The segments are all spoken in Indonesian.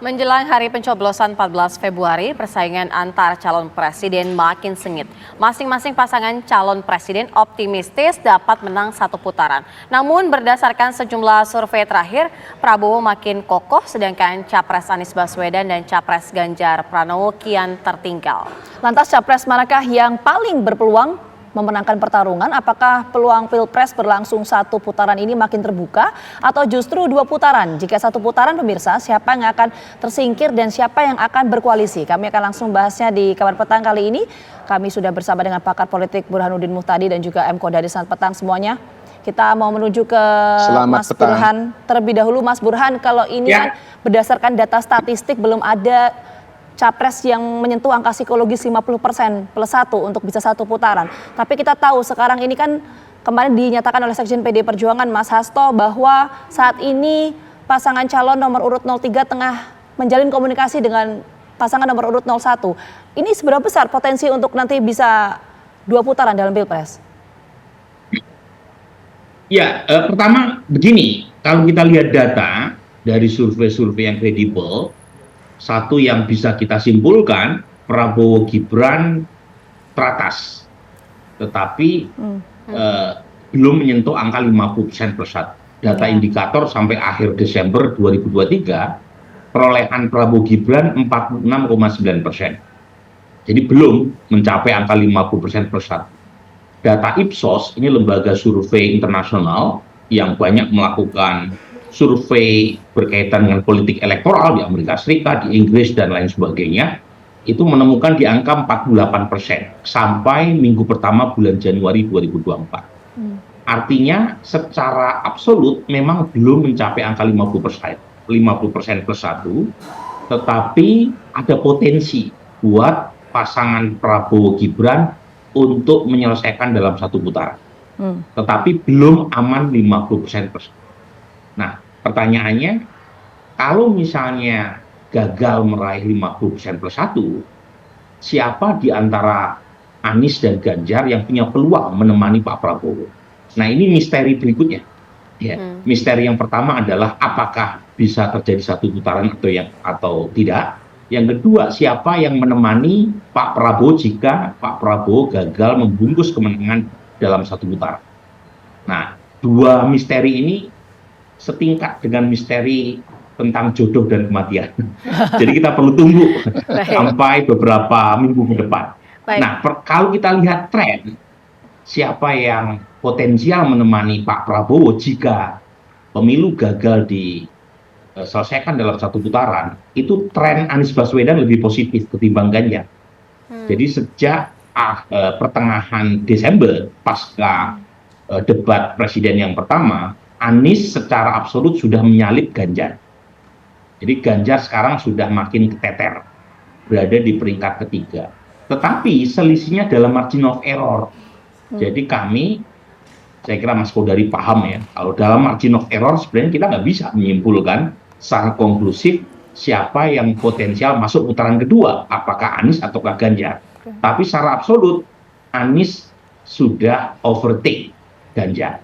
Menjelang hari pencoblosan 14 Februari, persaingan antar calon presiden makin sengit. Masing-masing pasangan calon presiden optimistis dapat menang satu putaran. Namun berdasarkan sejumlah survei terakhir, Prabowo makin kokoh sedangkan Capres Anies Baswedan dan Capres Ganjar Pranowo kian tertinggal. Lantas Capres manakah yang paling berpeluang memenangkan pertarungan? Apakah peluang Pilpres berlangsung satu putaran ini makin terbuka atau justru dua putaran? Jika satu putaran, pemirsa, siapa yang akan tersingkir dan siapa yang akan berkoalisi? Kami akan langsung bahasnya di Kabar Petang kali ini. Kami sudah bersama dengan pakar politik Burhanuddin Muhtadi dan juga M. Kodari. Selamat petang semuanya. Kita mau menuju ke Mas Burhan terlebih dahulu. Mas Burhan, kalau ini kan berdasarkan data statistik belum ada Capres yang menyentuh angka psikologis 50% plus 1 untuk bisa satu putaran. Tapi kita tahu sekarang ini kan kemarin dinyatakan oleh Sekjen PD Perjuangan Mas Hasto bahwa saat ini pasangan calon nomor urut 03 tengah menjalin komunikasi dengan pasangan nomor urut 01. Ini seberapa besar potensi untuk nanti bisa dua putaran dalam Pilpres? Ya, pertama begini, kalau kita lihat data dari survei-survei yang kredibel, satu yang bisa kita simpulkan, Prabowo Gibran teratas, tetapi belum menyentuh angka 50% plus 1. Data indikator sampai akhir Desember 2023, perolehan Prabowo Gibran 46,9%. Jadi belum mencapai angka 50% plus 1. Data Ipsos, ini lembaga survei internasional yang banyak melakukan survei berkaitan dengan politik elektoral di Amerika Serikat, di Inggris, dan lain sebagainya, itu menemukan di angka 48% sampai minggu pertama bulan Januari 2024. Artinya secara absolut memang belum mencapai angka 50% plus 1, tetapi ada potensi buat pasangan Prabowo Gibran untuk menyelesaikan dalam satu putaran. Tetapi belum aman 50% plus 1. Nah, pertanyaannya, kalau misalnya gagal meraih 50% plus 1, siapa di antara Anies dan Ganjar yang punya peluang menemani Pak Prabowo? Nah, ini misteri berikutnya. Ya, misteri yang pertama adalah apakah bisa terjadi satu putaran atau tidak. Yang kedua, siapa yang menemani Pak Prabowo jika Pak Prabowo gagal membungkus kemenangan dalam satu putaran. Nah, dua misteri ini setingkat dengan misteri tentang jodoh dan kematian. Jadi kita perlu tunggu sampai beberapa minggu ke depan. Nah, kalau kita lihat tren, siapa yang potensial menemani Pak Prabowo jika pemilu gagal diselesaikan dalam satu putaran, itu tren Anies Baswedan lebih positif ketimbang Ganjar. Jadi sejak pertengahan Desember, pasca debat presiden yang pertama, Anies secara absolut sudah menyalip Ganjar. Jadi Ganjar sekarang sudah makin keteter, berada di peringkat ketiga. Tetapi selisihnya dalam margin of error. Jadi saya kira Mas Kodari paham ya, kalau dalam margin of error sebenarnya kita nggak bisa menyimpulkan secara konklusif siapa yang potensial masuk putaran kedua, apakah Anies ataukah Ganjar. Tapi secara absolut, Anies sudah overtake Ganjar.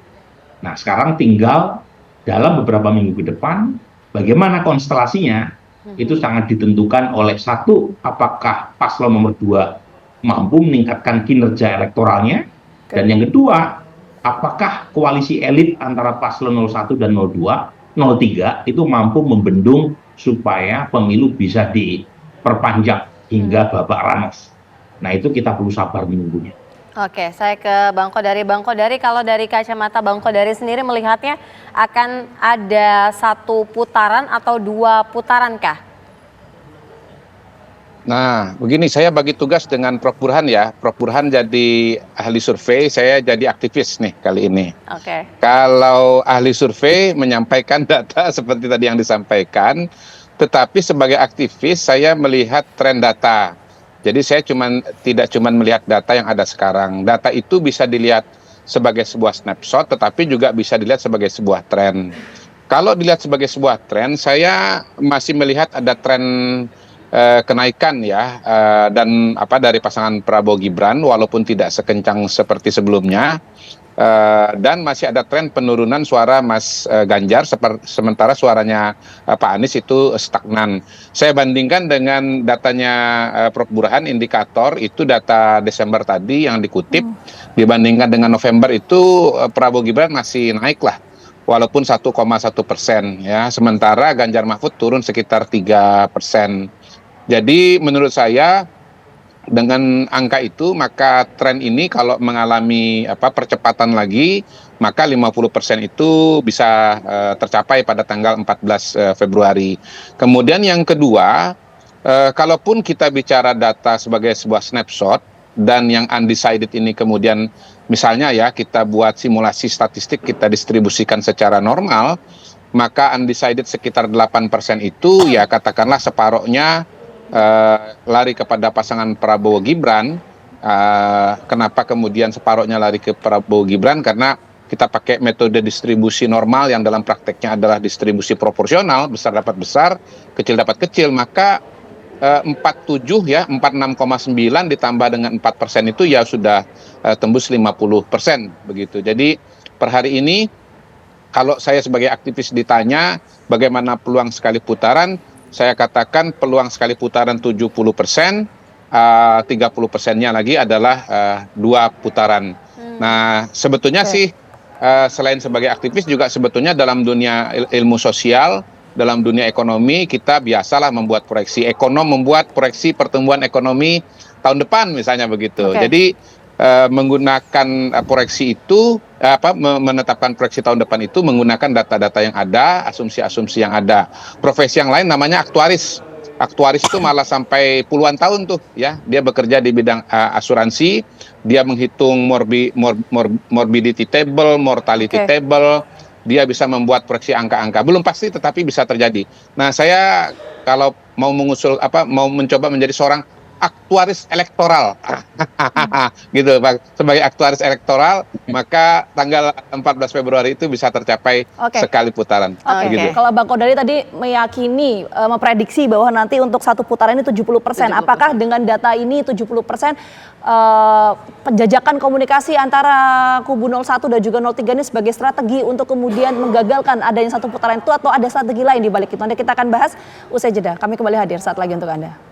Nah, sekarang tinggal dalam beberapa minggu ke depan, bagaimana konstelasinya, itu sangat ditentukan oleh satu, apakah paslon nomor 2 mampu meningkatkan kinerja elektoralnya, dan yang kedua, apakah koalisi elit antara paslon 01 dan 02, 03 itu mampu membendung supaya pemilu bisa diperpanjang hingga babak runoff. Nah, itu kita perlu sabar menunggunya. Oke, saya ke Bang Kodari. Bang Kodari, kalau dari kacamata Bang Kodari sendiri melihatnya akan ada satu putaran atau dua putaran kah? Nah, begini, saya bagi tugas dengan Prof. Burhan ya. Prof. Burhan jadi ahli survei, saya jadi aktivis nih kali ini. Oke. Kalau ahli survei menyampaikan data seperti tadi yang disampaikan, tetapi sebagai aktivis saya melihat tren data. Jadi saya tidak cuma melihat data yang ada sekarang. Data itu bisa dilihat sebagai sebuah snapshot, tetapi juga bisa dilihat sebagai sebuah tren. Kalau dilihat sebagai sebuah tren, saya masih melihat ada tren kenaikan ya dari pasangan Prabowo Gibran, walaupun tidak sekencang seperti sebelumnya. dan masih ada tren penurunan suara Mas Ganjar, sementara suaranya Pak Anies itu stagnan. Saya bandingkan dengan datanya Prof. Burhan, indikator itu data Desember tadi yang dikutip, dibandingkan dengan November itu Prabowo Gibran masih naik lah, walaupun 1,1%, ya, sementara Ganjar Mahfud turun sekitar 3%. Jadi menurut saya dengan angka itu, maka tren ini kalau mengalami percepatan lagi, maka 50% itu bisa tercapai pada tanggal 14 Februari. Kemudian yang kedua, kalaupun kita bicara data sebagai sebuah snapshot, dan yang undecided ini kemudian misalnya ya kita buat simulasi statistik, kita distribusikan secara normal, maka undecided sekitar 8% itu ya katakanlah separohnya lari kepada pasangan Prabowo Gibran. Kenapa kemudian separohnya lari ke Prabowo Gibran? Karena kita pakai metode distribusi normal yang dalam prakteknya adalah distribusi proporsional, besar dapat besar, kecil dapat kecil, maka 47 ya, 46,9 ditambah dengan 4% itu ya sudah tembus 50% begitu. Jadi per hari ini kalau saya sebagai aktivis ditanya bagaimana peluang sekali putaran, saya katakan peluang sekali putaran 70%, 30%-nya lagi adalah 2 putaran. Nah, sebetulnya sih selain sebagai aktivis juga sebetulnya dalam dunia ilmu sosial, dalam dunia ekonomi kita biasalah membuat proyeksi. Ekonom membuat proyeksi pertumbuhan ekonomi tahun depan misalnya begitu. Jadi menggunakan proyeksi itu, menetapkan proyeksi tahun depan itu menggunakan data-data yang ada, asumsi-asumsi yang ada. Profesi yang lain namanya aktuaris. Aktuaris itu malah sampai puluhan tahun tuh ya, dia bekerja di bidang asuransi, dia menghitung morbidity table, mortality table, dia bisa membuat proyeksi angka-angka. Belum pasti tetapi bisa terjadi. Nah, saya kalau mau mengusul mau mencoba menjadi seorang aktuaris elektoral, gitu Pak. Sebagai aktuaris elektoral, maka tanggal 14 Februari itu bisa tercapai sekali putaran. Gitu. Kalau Bang Kodari tadi meyakini, memprediksi bahwa nanti untuk 1 putaran ini 70%. Apakah dengan data ini 70% penjajakan komunikasi antara kubu 01 dan juga 03 ini sebagai strategi untuk kemudian menggagalkan adanya 1 putaran itu, atau ada strategi lain di balik itu? Nanti kita akan bahas usai jeda. Kami kembali hadir saat lagi untuk Anda.